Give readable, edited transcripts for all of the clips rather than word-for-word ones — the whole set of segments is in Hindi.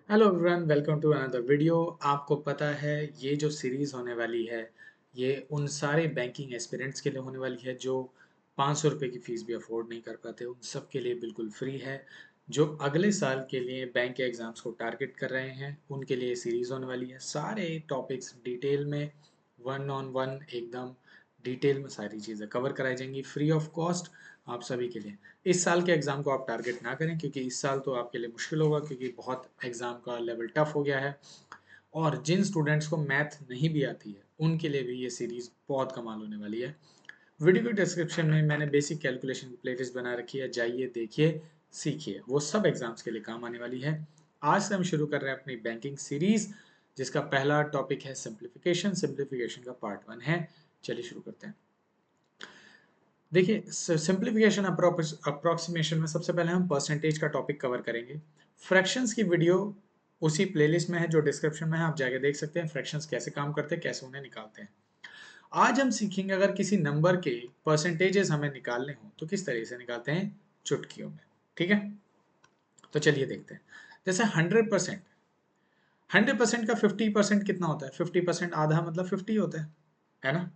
Hello everyone, welcome to another video. आपको पता है ये जो सीरीज़ होने वाली है ये उन सारे बैंकिंग एस्पिरेंट्स के लिए होने वाली है जो 500 रुपये की फ़ीस भी अफोर्ड नहीं कर पाते। उन सब के लिए बिल्कुल फ्री है। जो अगले साल के लिए बैंक के एग्ज़ाम्स को टारगेट कर रहे हैं उनके लिए सीरीज़ होने वाली है। सारे टॉपिक्स डिटेल में, वन ऑन वन, एकदम डिटेल में सारी चीज़ें कवर कराई जाएंगी फ्री ऑफ कॉस्ट आप सभी के लिए। इस साल के एग्ज़ाम को आप टारगेट ना करें क्योंकि इस साल तो आपके लिए मुश्किल होगा क्योंकि बहुत एग्ज़ाम का लेवल टफ हो गया है। और जिन स्टूडेंट्स को मैथ नहीं भी आती है उनके लिए भी ये सीरीज़ बहुत कमाल होने वाली है। वीडियो के डिस्क्रिप्शन में मैंने बेसिक कैलकुलेशन की प्लेलिस्ट बना रखी है, जाइए देखिए सीखिए, वो सब एग्जाम्स के लिए काम आने वाली है। आज से हम शुरू कर रहे हैं अपनी बैंकिंग सीरीज जिसका पहला टॉपिक है सिंप्लीफिकेशन। सिंप्लीफिकेशन का पार्ट 1 है। चलिए शुरू करते हैं। देखिए, सिंप्लीफिकेशन अप्रोक्सीमेशन में सबसे पहले हम परसेंटेज का टॉपिक कवर करेंगे। फ्रैक्शंस की वीडियो उसी प्लेलिस्ट में है जो डिस्क्रिप्शन में है, आप जाके देख सकते हैं फ्रैक्शंस कैसे काम करते हैं, कैसे उन्हें निकालते हैं। आज हम सीखेंगे अगर किसी नंबर के परसेंटेजेस हमें निकालने हो तो किस तरह से निकालते हैं, चुटकियों में। ठीक है, तो चलिए देखते हैं। जैसे 100%, 100% का 50% कितना होता है? 50% आधा मतलब 50 होता है ना।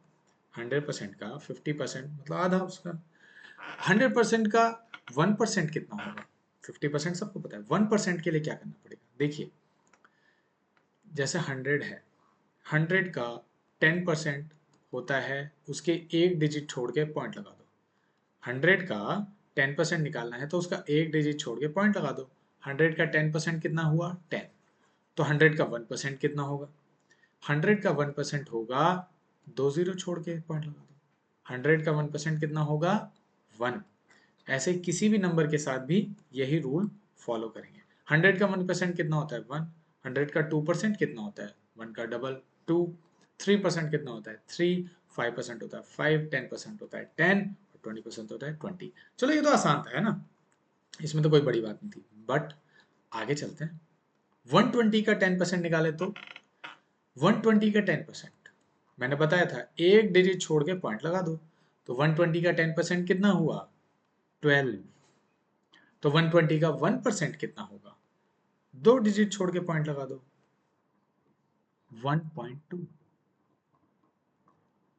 100% का 50% मतलब आधा उसका। 100% का 1% कितना होगा? 50% सबको पता है। 1% के लिए क्या करना पड़ेगा? देखिए, जैसे 100 है, 100 का 10% होता है, उसके एक डिजिट छोड़ के पॉइंट लगा दो। 100 का 10% निकालना है तो उसका एक डिजिट छोड़ के पॉइंट लगा दो। 100 का 10% कितना हुआ? 10। तो 100 का 1% कितना होगा? 100 का 1% होगा, दो जीरो छोड़ के पॉइंट लगा दो। 100 का 1% कितना होगा? 1। ऐसे किसी भी नंबर के साथ भी यही रूल फॉलो करेंगे। 100 का 1% कितना होता है? 1। 100 का 2% कितना होता है? 1 का डबल 2। 3% कितना होता है? 3। 5% होता है 5। 10% होता है 10 और 20% होता है 20। चलो, ये तो आसान था, है ना। इसमें तो कोई बड़ी बात नहीं थी, बट आगे चलते हैं। 120 का 10% निकाले तो 120 का 10% मैंने बताया था एक डिजिट छोड़ के पॉइंट लगा दो। तो 120 का 10% कितना हुआ? 12। तो 120 का 1% कितना होगा? दो डिजिट छोड़ के पॉइंट लगा दो, 1.2।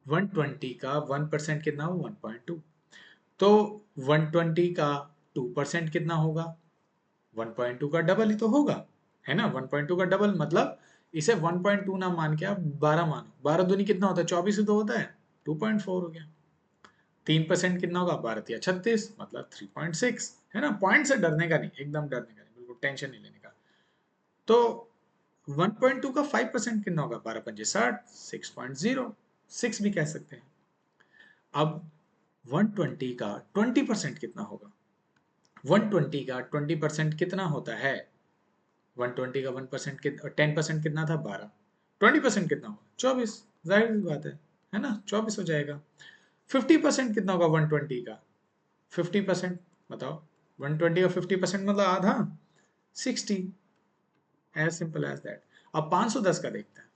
120 का 1% कितना हो? 1.2। तो 120 का 2% कितना होगा? 1.2 का डबल ही तो होगा, है ना। 1.2 का डबल मतलब इसे 1.2 ना मान के आप 12 मानो। 12 दूनी कितना होता है? 24 ही तो होता है। 2.4 हो गया। 3% कितना होगा? 12 या 36 मतलब 3.6, है ना। पॉइंट से डरने का नहीं, एकदम डरने का नहीं, बिल्कुल टेंशन नहीं लेने का। तो 1.2 का 5% कितना होगा? 12 पंजे 60, 6.0, 6 भी कह सकते हैं। अब 120 का 20% कितना होगा? 120 का 20% कितना होता है? 120 का 1% 10% कितना था? 12। 20% कितना होगा? 24। जाहिर सी बात है ना, 24 हो जाएगा। 50% कितना होगा 120 का? 50% बताओ। 120 का 50% मतलब आधा, 60। As simple as that. अब 510 का देखते हैं।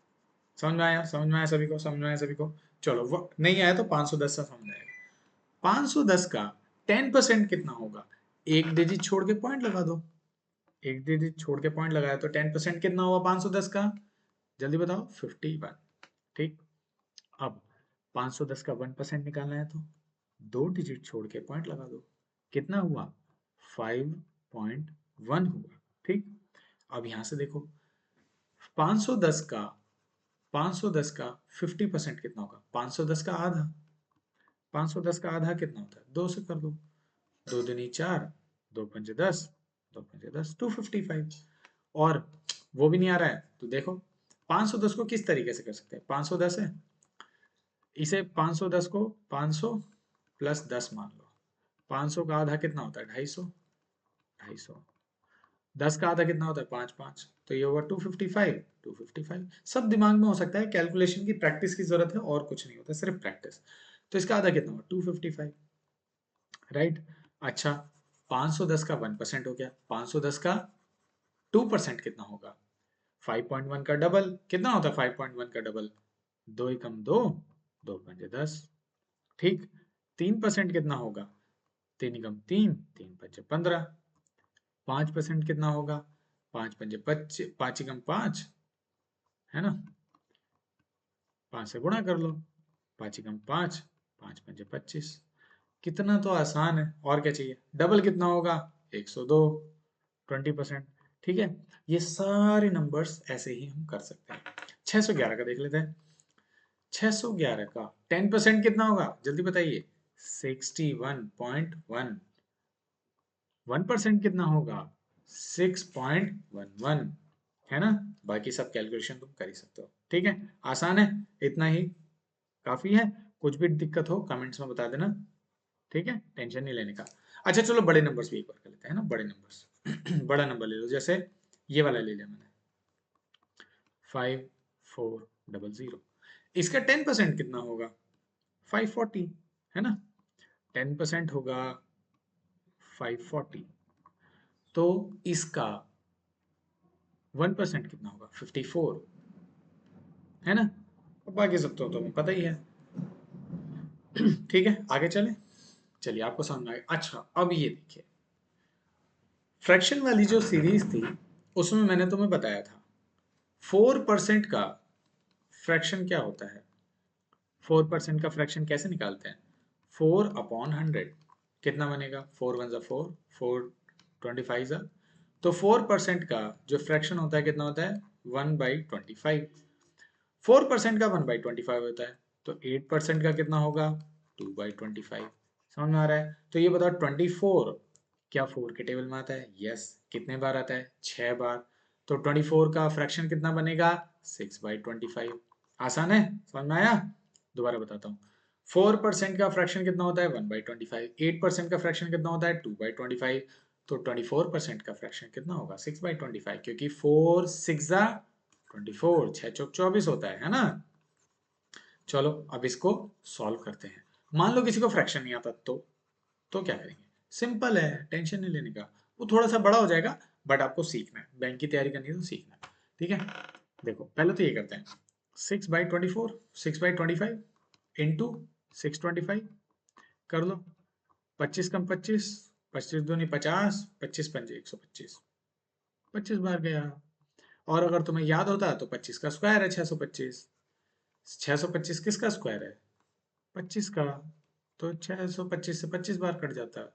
समझ में आया? समझ में आया सभी को? समझ में आया सभी को? चलो, वो नहीं आया तो 510 का समझ आएगा। 510 का 10% कितना होगा? एक डिजिट छोड़ के पॉइंट लगा दो। एक डिजिट छोड़ के पॉइंट लगाया तो 10% कितना हुआ 510 का? जल्दी बताओ। 51। ठीक। अब 510 का 1% निकालना है तो दो डिजिट छोड़ के पॉइंट लगा दो। कितना हुआ? 5.1 हुआ। ठीक। अब यहां से देखो, 510 का 510 का 50% कितना होगा? 510 का आधा। 510 का आधा कितना होता है? दो से कर दो। दो दूनी 4, दो पंजे 10, दो पंजे 10, 255। और वो भी नहीं आ रहा है तो देखो, 510 को किस तरीके से कर सकते हैं? 510 है, इसे 510 को 500 प्लस 10 मान लो। 500 का आधा कितना होता है? 250। 250। 10 का आधा कितना होता है? 5 5। तो ये होगा 255। 255 सब दिमाग में हो सकता है, कैलकुलेशन की प्रैक्टिस की जरूरत है, और कुछ नहीं होता, सिर्फ प्रैक्टिस। तो इसका आधा कितना होगा? 255। राइट। अच्छा, 510 का 1% हो गया। 510 का 2% कितना होगा? 5.1 का डबल कितना होता है? 5.1 का डबल दो एकम दो, दो पंजे 10। ठीक। 3% कितना होगा? तीन एकम तीन, तीन पंजे 15। 5% कितना होगा? 5 पंजे 25, 5 एकम 5 है ना, 5 से गुणा कर लो, 5 एकम 5, 5 पंजे 25। कितना तो आसान है, और क्या चाहिए। डबल कितना होगा, 102, 20%। ठीक है, ये सारे नंबर्स ऐसे ही हम कर सकते हैं। 611 का देख लेते हैं। 611 का 10% कितना होगा, जल्दी बताइए। 61.1। 1% कितना होगा, 6.11, है ना। बाकी सब कैलकुलेशन तुम कर ही सकते हो। ठीक है, आसान है, इतना ही काफी है। कुछ भी दिक्कत हो कमेंट्स में बता देना। ठीक है, टेंशन नहीं लेने का। अच्छा चलो बड़े नंबर्स भी एक बार कर लेते हैं ना, बड़े नंबर्स। बड़ा नंबर ले लो, जैसे ये वाला ले लिया मैंने, 5400। इसका 10% कितना होगा, 540, है ना। 10% होगा 540, तो इसका 1% कितना होगा, 54, है ना। और बाकी सब तो तुम्हें पता ही है। ठीक है, आगे चले। चलिए, आपको समझ में आ गया। अच्छा, अब ये देखिए, फ्रैक्शन वाली जो सीरीज थी उसमें मैंने तुम्हें बताया था 4% का फ्रैक्शन क्या होता है। 4% का फ्रैक्शन कैसे निकालते हैं, 4/100 कितना बनेगा, 4 वन ज़ा 4, 4 25 तो 4% का जो फ्रैक्शन होता है कितना होता है, 1/25। 4% का 1/25 होता है, तो 8% का कितना होगा, 2/25। समझ में आ रहा है। तो ये बताओ 24 क्या 4 के टेबल में आता है, यस। कितने बार आता है, 6 बार। तो 24 का फ्रैक्शन कितना बनेगा, 6/25। आसान है, समझ में आया। दोबारा बताता हूँ, 4% का फ्रैक्शन कितना होता है, 1/25। 8% का फ्रैक्शन कितना होता है, 2/25। तो 24% का फ्रैक्शन कितना होगा, 6/25, क्योंकि 4 6 24, 6 चौक 24 होता है ना। चलो अब इसको सॉल्व करते हैं। मान लो किसी को फ्रैक्शन नहीं आता, तो क्या करेंगे, सिंपल है, टेंशन नहीं लेने का। वो थोड़ा सा बड़ा हो जाएगा, बट आपको सीखना है, बैंक की तैयारी करनी है तो सीखना है। ठीक है, देखो पहले तो ये करते हैं, 6/24, 6/25 इंटू 625 कर लो। 25 कम 25, 25 दूनी 50, 25 पंजे 125, 25 बार गया। और अगर तुम्हें याद होता तो 25 का स्क्वायर है 625। 625 किसका स्क्वायर है, 25 का। तो 625 से 25 बार कट जाता है।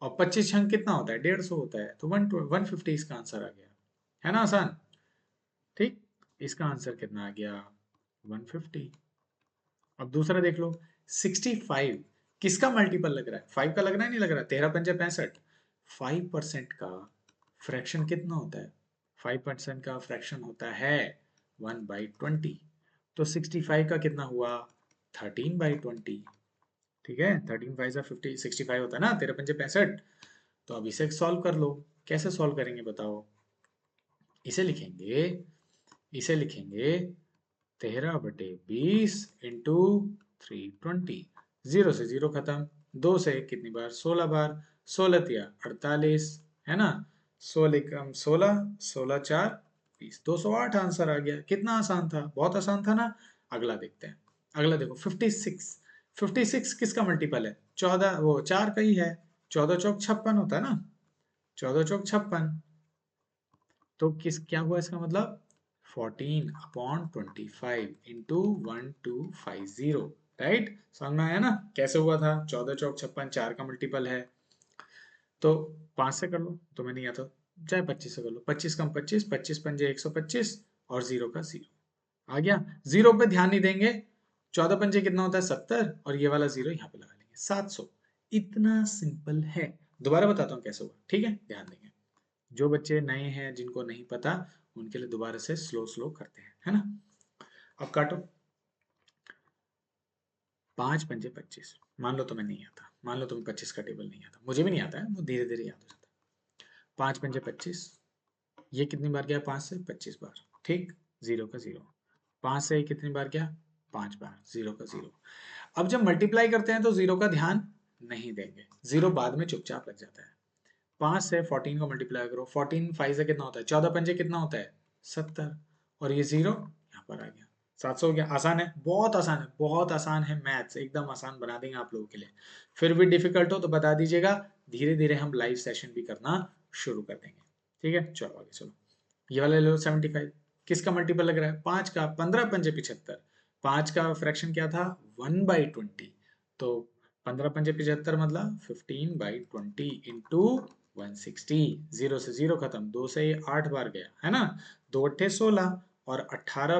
और 25 छंग कितना होता है, 150 होता है, तो 150 इसका आंसर आ गया, है ना, आसान। ठीक, इसका आंसर कितना आ गया, 150। अब दूसरा देख लो, 65 किसका मल्टीपल लग रहा है, 5 का लग रहा है, नहीं लग रहा, 13 पंजे 65। 5% का फ्रैक्शन कितना होता है, 5% का फ्रैक्शन होता है 1/20। तो 65 का कितना हुआ, 13/20। ठीक है, 13 5 50, 65 होता है ना, 13 पंजे 65। तो अब इसे सॉल्व कर लो। कैसे सॉल्व करेंगे बताओ। इसे लिखेंगे, इसे लिखेंगे 13/20 इंटू 320। 0 से 0 खत्म, 2 से कितनी बार, 16 बार, 16 तिया 48, है ना। 16 कम 16, 16 4 20, 208 आंसर आ गया। कितना आसान था, बहुत आसान था ना। अगला देखते हैं। अगला देखो 56। 56 किसका मल्टीपल है, 14, वो 4 का ही है। 14 चौक 56 होता है ना, 14 चौक 56। तो किस क्या हुआ इसका मतलब, 14/25 इंटू 1250। राइट, समझ में आया ना कैसे हुआ था। 14 चौक 56, 4 का मल्टीपल है। तो 5 से कर लो, तुम्हें नहीं आता चाहे 25 से कर लो। 25 कम 25, 25 पंजे 125, और 0 का 0 आ गया। 0 पे ध्यान नहीं देंगे, 14 पंजे कितना होता है 70, और ये वाला 0 यहाँ पे लगा लेंगे 700। इतना सिंपल है। दोबारा बताता हूँ कैसे हुआ, ठीक है, ध्यान देंगे। जो बच्चे नए हैं, जिनको नहीं पता, उनके लिए दोबारा से स्लो स्लो करते हैं, है ना। अब काटो, 5 पंजे 25। मान लो तुम्हें नहीं आता, मान लो तुम्हें 25 का टेबल नहीं आता, मुझे भी नहीं आता है, वो धीरे धीरे याद हो जाता है। 5 पंजे 25, ये कितनी बार गया, 5 से 25 बार। ठीक, 0 का 0। 5 से कितनी बार गया, 5 बार, 0 का 0। अब जब मल्टीप्लाई करते हैं तो 0 का ध्यान नहीं देंगे, 0 बाद में चुपचाप लग जाता है। 5 से 14 को मल्टीप्लाई करो, 14 5 से कितना होता है, 14 पंजे कितना होता है 70, और ये 0 यहाँ पर आ गया, 700 हो गया। आसान है, बहुत आसान है, बहुत आसान है। मैथ्स एकदम आसान बना देंगे आप लोगों के लिए। फिर भी डिफिकल्ट हो तो बता दीजिएगा, धीरे धीरे हम लाइव सेशन भी करना शुरू कर देंगे। ठीक है, चलो आगे चलो। ये वाला ले लो 75। किसका मल्टीपल लग रहा है? 5 का। 15 पंजे 75। 5 का फ्रैक्शन क्या था? 1/20। तो 15 पंजे 75 मतलब 15/20 इंटू 160। 0 से 0 खत्म, 2 से 8 बार गया है ना। 2 अट्ठे 16 और 18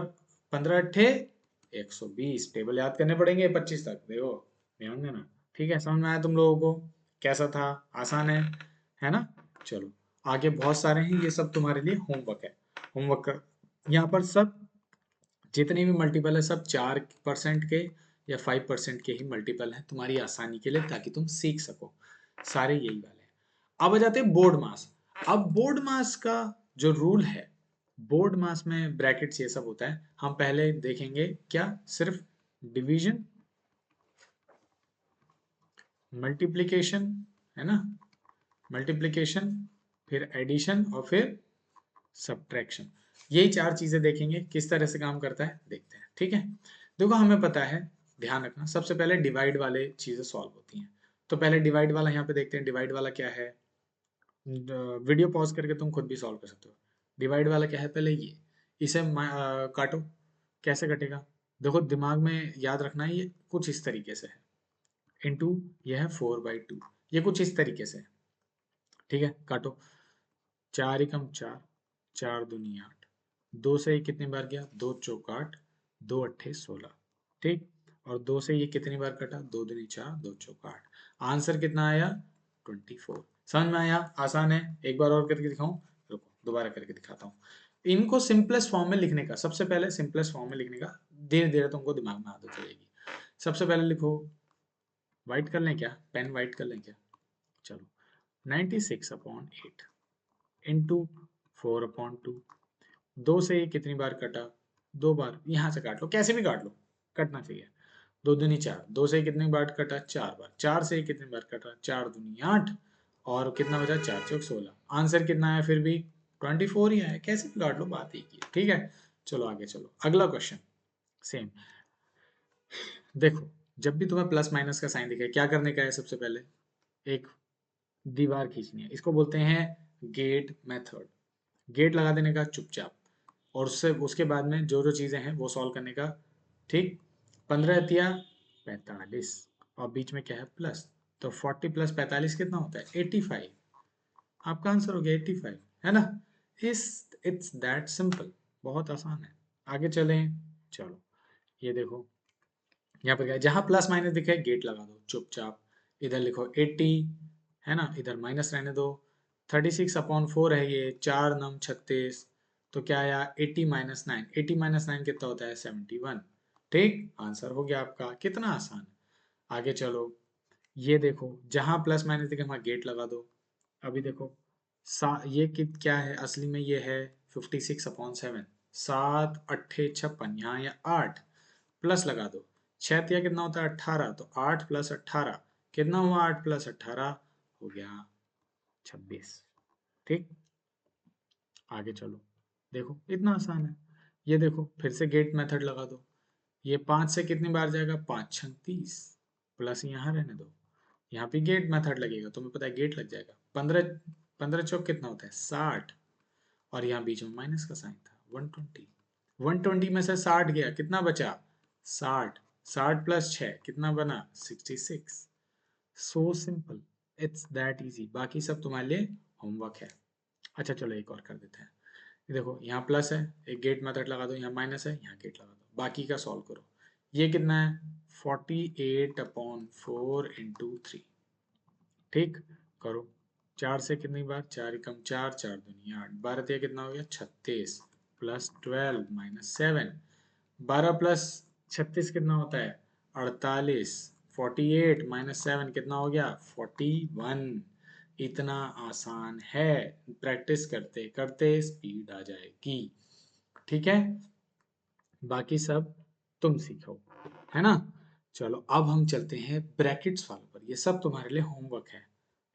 15 अट्ठे 120। टेबल याद करने पड़ेंगे 25 तक, देखो ध्यान देना। ठीक है, समझ में आया तुम लोगों को? कैसा था? आसान है ना? चलो आगे बहुत सारे हैं, ये सब तुम्हारे लिए होमवर्क है। होमवर्क कर, यहाँ पर सब जितने भी मल्टीपल है सब 4% के या 5% के ही मल्टीपल है, तुम्हारी आसानी के लिए, ताकि तुम सीख सको। सारे यही वाले हैं। अब आ जाते हैं बोर्ड मास। अब बोर्ड मास का जो रूल है, बोर्ड मास में ब्रैकेट्स ये सब होता है। हम पहले देखेंगे क्या, सिर्फ डिवीजन, मल्टीप्लिकेशन, है ना, मल्टीप्लिकेशन, फिर एडिशन और फिर सब्ट्रैक्शन। यही 4 चीजें देखेंगे किस तरह से काम करता है, देखते हैं। ठीक है, देखो हमें पता है, ध्यान रखना, सबसे पहले डिवाइड वाले चीजें सॉल्व होती हैं। तो पहले डिवाइड वाला यहाँ पे देखते हैं। डिवाइड वाला क्या है? वीडियो पॉज करके तुम खुद भी सॉल्व कर सकते हो। डिवाइड वाला क्या है? पहले ये, इसे काटो। कैसे कटेगा? देखो दिमाग में याद रखना है, ये कुछ इस तरीके से है। इंटू ये है 4/2, ये कुछ इस तरीके से है। ठीक है, काटो। 4 एकम 4, 4 दूनी 8, 2 से ये कितनी बार गया? 2 चौक 8, 2 अट्ठे 16। ठीक, और 2 से ये कितनी बार कटा? 2 दूनी 4, 2 चौक 8। आंसर कितना आया? 24। समझ में आया? आसान है। एक बार और करके दिखाऊं? रुको दोबारा करके दिखाता हूँ। इनको सिंपलेस्ट फॉर्म में लिखने का, सबसे पहले सिंपलेस्ट फॉर्म में लिखने का, धीरे धीरे तुमको दिमाग में आदत चलेगी। सबसे पहले लिखो, वाइट कर लें क्या? पेन वाइट कर लें क्या? चलो, 96/8 इंटू 4/2। 2 से ये कितनी बार कटा? 2 बार। यहाँ से काट लो, कैसे भी काट लो, कटना चाहिए। 2 दूनी 4, 2 से ये कितनी बार कटा? 4 बार। 4 से ये कितनी बार कटा? 4 दूनी 8, और कितना बचा? 4 चौक 16। आंसर कितना है? फिर भी 24 ही है, कैसे भी काट लो, बात एक ही है। ठीक है, चलो आगे चलो, अगला क्वेश्चन। सेम, देखो जब भी तुम्हें प्लस माइनस का साइन दिखे, क्या करने का है? सबसे पहले एक दीवार खींचनी है, इसको बोलते हैं गेट मेथड। गेट लगा देने का चुपचाप, और उससे उसके बाद में जो जो चीज़ें हैं वो सॉल्व करने का। ठीक, 15 या 45, और बीच में क्या है? प्लस। तो 40 + 45 कितना होता है? 85। आपका आंसर हो गया 85, है ना। इस इट्स दैट सिंपल, बहुत आसान है। आगे चलें, चलो ये देखो, यहाँ पर क्या है? जहाँ प्लस माइनस दिखे गेट लगा दो चुपचाप। इधर लिखो 80, है ना, इधर माइनस रहने दो। 36/4 है ये, 4 नम 36। तो क्या आया? 80 - 9। 80 - 9 कितना होता है? 71। ठीक, आंसर हो गया आपका। कितना आसान। आगे चलो, ये देखो जहां प्लस माइनस दिखे वहां गेट लगा दो। अभी देखो, ये क्या है? असली में ये है 56/7। 7 अट्ठे 56, यहाँ या 8, प्लस लगा दो। 6 तिया कितना होता है? 18। तो 8 + 18 कितना हुआ? 8 + 18 हो गया 26। ठीक, आगे चलो, देखो इतना आसान है। ये देखो फिर से गेट मेथड लगा दो। ये 5 से कितनी बार जाएगा? 5 × 30, प्लस यहाँ रहने दो। यहाँ पे गेट मेथड लगेगा, तुम्हें पता है गेट लग जाएगा। 15 15 चौक कितना होता है? 60, और यहाँ बीच में माइनस का साइन था, 120। 120 में से 60 गया, कितना बचा? 60। 60 + 6 कितना बना? 66। So simple, it's that easy. बाकी सब तुम्हारे लिए होमवर्क है। अच्छा चलो एक और कर देते हैं। ये देखो यहाँ प्लस है, एक गेट मेथड लगा दो। यहाँ माइनस है, यहाँ गेट लगा दो। बाकी का सॉल्व करो। ये कितना है? 48/4 इंटू 3। ठीक, करो। 4 से कितनी बार? 4 एकम 4, 4 दूनी 8, 12 तिया कितना हो गया? 36, प्लस 12 - 7। 12 + 36 कितना होता है? 48। 48 - 7 कितना हो गया? 41। इतना आसान है, प्रैक्टिस करते करते स्पीड आ जाएगी। ठीक है, बाकी सब तुम सीखो, है ना। चलो अब हम चलते हैं ब्रैकेट्स वालों पर। ये सब तुम्हारे लिए होमवर्क है।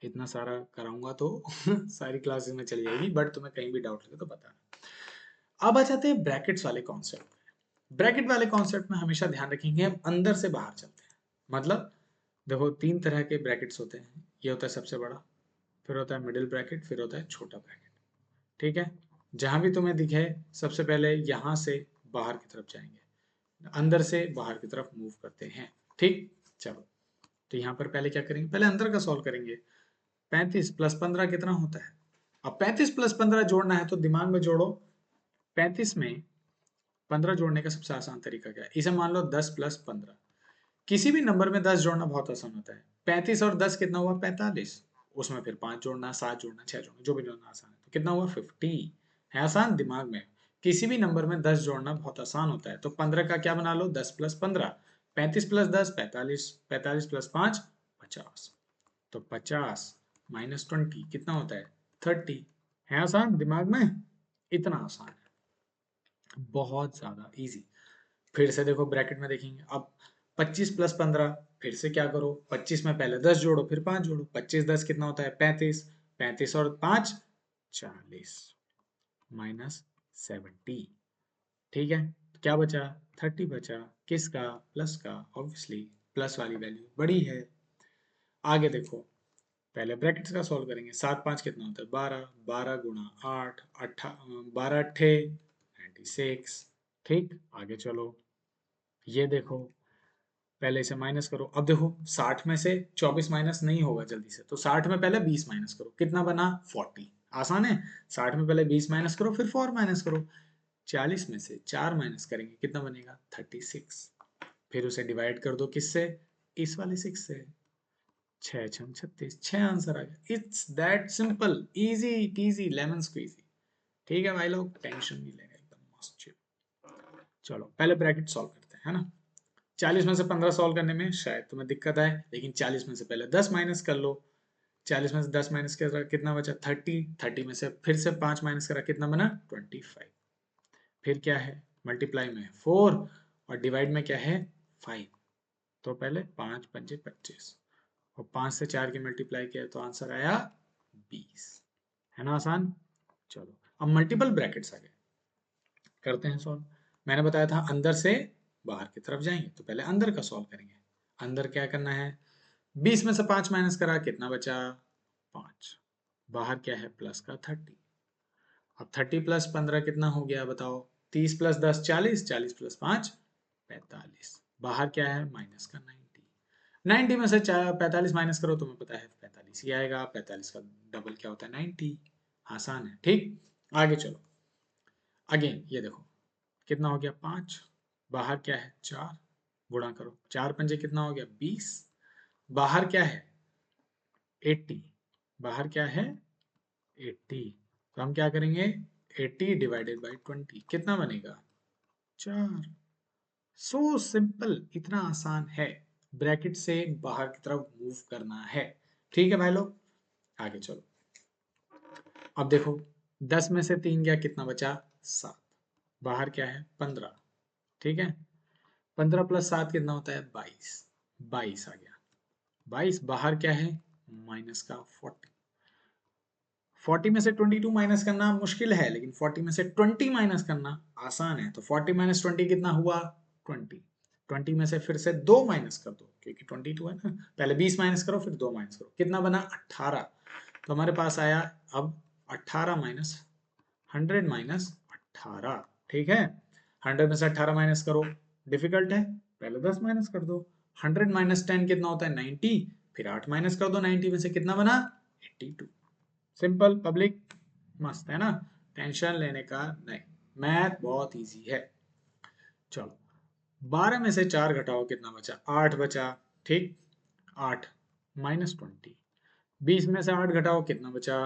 इतना सारा कराऊंगा तो सारी क्लासेस में चली जाएगी, बट तुम्हें कहीं भी डाउट लगे तो बताना। अब आ जाते हैं ब्रैकेट्स वाले कॉन्सेप्ट पे। ब्रैकेट वाले कॉन्सेप्ट में हमेशा ध्यान रखेंगे हम अंदर से बाहर चलते हैं। मतलब देखो 3 तरह के ब्रैकेट्स होते हैं। ये होता है सबसे बड़ा, फिर होता है मिडिल ब्रैकेट, फिर होता है छोटा ब्रैकेट। ठीक है, जहां भी तुम्हें दिखे सबसे पहले यहां से बाहर की तरफ जाएंगे, अंदर से बाहर की तरफ मूव करते हैं। ठीक, चलो तो यहाँ पर पहले क्या करेंगे, पहले अंदर का सॉल्व करेंगे। 35 प्लस 15 कितना होता है? अब 35 प्लस 15 जोड़ना है तो दिमाग में जोड़ो। 35 में 15 जोड़ने का सबसे आसान तरीका क्या है? इसे मान लो 10 प्लस 15। किसी भी नंबर में 10 जोड़ना बहुत आसान होता है। 35 और 10 कितना हुआ? 45। उसमें फिर 5 जोड़ना, 7 जोड़ना, 6 जोड़ना, जो भी जोड़ना आसान है। तो कितना हुआ? 50 है। आसान दिमाग में। किसी भी नंबर में 10 जोड़ना बहुत आसान होता है। तो 15 का क्या बना लो? 10 प्लस 15। 35 प्लस 10 45। 45 प्लस 5 50। तो 50 माइनस 20 कितना होता है? 30 है। आसान दिमाग में, इतना आसान है, बहुत ज्यादा इजी। फिर से देखो ब्रैकेट में देखेंगे। अब 25 प्लस 15, फिर से क्या करो? 25 में पहले 10 जोड़ो फिर 5 जोड़ो। 25 10 कितना होता है? 35। 35 और 5 40 माइनस 70। ठीक है, तो क्या बचा? 30 बचा। किसका? प्लस का। ऑब्वियसली प्लस वाली वैल्यू बड़ी है। आगे देखो, पहले ब्रैकेट्स का सॉल्व करेंगे। 7 5 कितना होता है? 12। 12 गुणा 8 12 अट्ठे 96। ठीक, आगे चलो। ये देखो, पहले इसे माइनस करो। अब देखो 60 में से 24 माइनस नहीं होगा जल्दी से, तो 60 में पहले 20 माइनस करो। कितना बना? 40। आसान है। 60 में पहले 20 माइनस करो फिर 4 माइनस करो। 40 में से 4 माइनस करेंगे, कितना बनेगा? 36। फिर उसे डिवाइड कर दो किससे? इस वाले 6 से। 6 6 36, 6 आंसर आ गया। It's that simple, easy easy lemon squeezy. ठीक है भाई लोग, टेंशन नहीं लेना, एकदम मस्त चिल। चलो पहले ब्रैकेट सॉल्व करते हैं, है ना। 40 में से 15 सॉल्व करने में शायद तुम्हें दिक्कत आए, लेकिन 40 में से पहले 10 माइनस कर लो। 40 में से 10 माइनस करा कितना बचा? 30। 30 में से फिर से 5 माइनस करा, कितना बना? 25। फिर क्या है? मल्टीप्लाई में 4 और डिवाइड में क्या है? 5। तो पहले 5 पंजे 25 और 5 से 4 की मल्टीप्लाई किया तो आंसर आया 20। है ना आसान। चलो अब मल्टीपल ब्रैकेट्स आ गए, करते हैं सॉल्व। मैंने बताया था अंदर से बाहर की तरफ जाएंगे, तो पहले अंदर का सॉल्व करेंगे। अंदर क्या करना है? 20 में से 5 माइनस करा, कितना बचा? 5। बाहर क्या है? प्लस का 30। अब 30 प्लस 15 कितना हो गया बताओ? 30 प्लस 10 40। 40 प्लस 5 45। बाहर क्या है? माइनस का 90। 90 में से 45 माइनस करो, तुम्हें पता है 45 ही आएगा। 45 का डबल क्या होता है? 90। आसान है। ठीक, आगे चलो। अगेन ये देखो, कितना हो गया? 5। बाहर क्या है? 4। गुणा करो, 4 पंजे कितना हो गया? 20। बाहर क्या है? 80। बाहर क्या है? 80। तो हम क्या करेंगे? 80 डिवाइडेड बाई 20 कितना बनेगा? 4। सो सिंपल, इतना आसान है। ब्रैकेट से बाहर की तरफ मूव करना है। ठीक है भाई लोग, आगे चलो। अब देखो 10 में से 3 गया, कितना बचा? 7। बाहर क्या है? 15। ठीक है, 15 प्लस 7 कितना होता है? 22। 22 आ गया। 22। बाहर क्या है? माइनस का 40। 40 में से 22 माइनस करना मुश्किल है, लेकिन 40 में से 20 माइनस करना आसान है। तो 40 माइनस 20 कितना हुआ? 20। 20 में से फिर से 2 माइनस कर दो, क्योंकि 22 है ना। पहले 20 माइनस करो फिर 2 माइनस करो, कितना बना? 18। तो हमारे पास आया अब 18 माइनस 100 माइनस 18। ठीक है, 100 में से 18 माइनस करो, डिफिकल्ट है, पहले 10 माइनस कर दो। 100 माइनस 10 कितना होता है? 90। फिर 8 माइनस कर दो, 90 में से कितना बना? 82। सिंपल पब्लिक, मस्त है ना, टेंशन लेने का नहीं, मैथ बहुत इजी है। चलो 12 में से 4 घटाओ, कितना बचा? 8 बचा। ठीक, 8 माइनस 20। 20 में से 8 घटाओ, कितना बचा?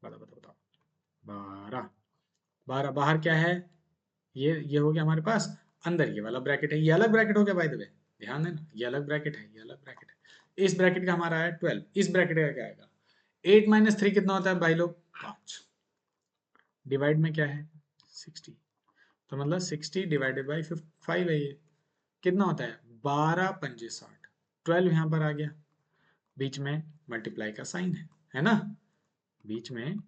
बताओ बताओ बताओ। 12। 12 बाहर क्या है? ये हो गया हमारे पास अंदर, ये वाला ब्रैकेट है, ये अलग ब्रैकेट हो गया बाय द वे, ध्यान देना, ये अलग ब्रैकेट है, ये अलग ब्रैकेट है। इस ब्रैकेट का हमारा है 12, इस ब्रैकेट का क्या आएगा? 8 माइनस 3 कितना होता है भाई लोग? 5। डिवाइड में क्या है? 60। तो मतलब 60 डिवाइडेड बाई 5 है ये, कितना होता है? 12 पंजे 60। 12 यहाँ पर आ गया, बीच में मल्टीप्लाई का साइन है ना, बीच में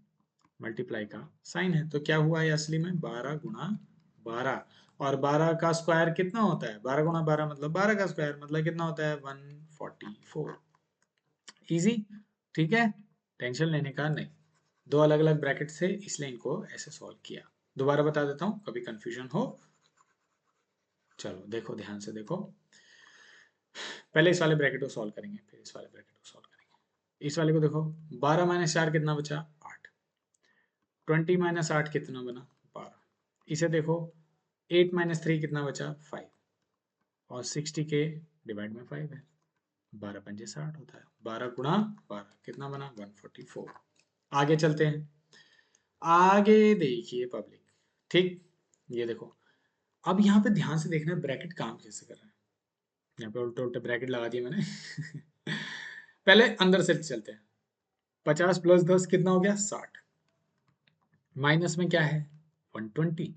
मल्टीप्लाई का साइन है। तो क्या हुआ ये असली में? 12 गुणा 12। और 12 का स्क्वायर कितना होता है? 12 गुणा 12 मतलब 12 का स्क्वायर, मतलब कितना होता है? 144। इजी, ठीक है, टेंशन लेने का नहीं, दो अलग अलग ब्रैकेट से, इसलिए इनको ऐसे सॉल्व किया। दोबारा बता देता हूँ कभी कंफ्यूजन हो। चलो देखो, ध्यान से देखो। पहले इस वाले ब्रैकेट को सॉल्व करेंगे, फिर इस वाले ब्रैकेट को सॉल्व करेंगे। इस वाले को देखो, 12 माइनस 4 कितना बचा, 8। 20 माइनस 8 कितना बना, 12। इसे देखो, 8 माइनस 3 कितना बचा, 5। और 60 के डिवाइड में 5 है, 12 पंजे 60 होता है। 12 गुणा 12 कितना बना, 144। आगे चलते हैं, आगे देखिए पब्लिक। ठीक, ये देखो, अब यहाँ पे ध्यान से देखना ब्रैकेट काम कैसे कर रहा है। यहाँ पे उल्टे उल्टे ब्रैकेट लगा दिए मैंने। पहले अंदर से चलते हैं। 50 प्लस 10 कितना हो गया, 60। माइनस में क्या है, 120।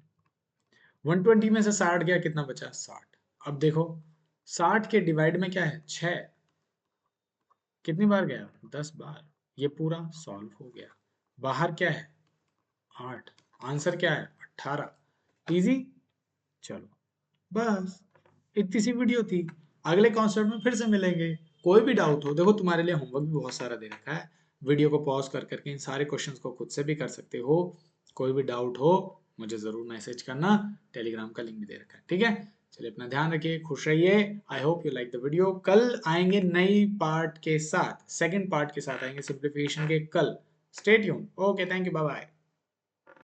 120 में से 60 गया, कितना बचा, 60। अब देखो, 60 के डिवाइड में क्या है, 6। कितनी बार गया, 10 बार। ये पूरा सॉल्व हो गया। बाहर क्या है, 8। आंसर क्या है, 18। इजी। चलो बस, इतनी सी वीडियो थी। अगले कॉन्सेप्ट में फिर से मिलेंगे। कोई भी डाउट हो, देखो तुम्हारे लिए होमवर्क भी बहुत सारा दे रखा है। वीडियो को पॉज कर करके इन सारे क्वेश्चंस को खुद से भी कर सकते हो। कोई भी डाउट हो मुझे जरूर मैसेज करना, टेलीग्राम का लिंक भी दे रखा है। ठीक है, चलिए अपना ध्यान रखिए, खुश रहिए। I hope you like the video. कल आएंगे नई पार्ट के साथ, सेकंड पार्ट के साथ आएंगे सिंप्लीफिकेशन के कल। Stay tuned. Okay, thank you, bye bye.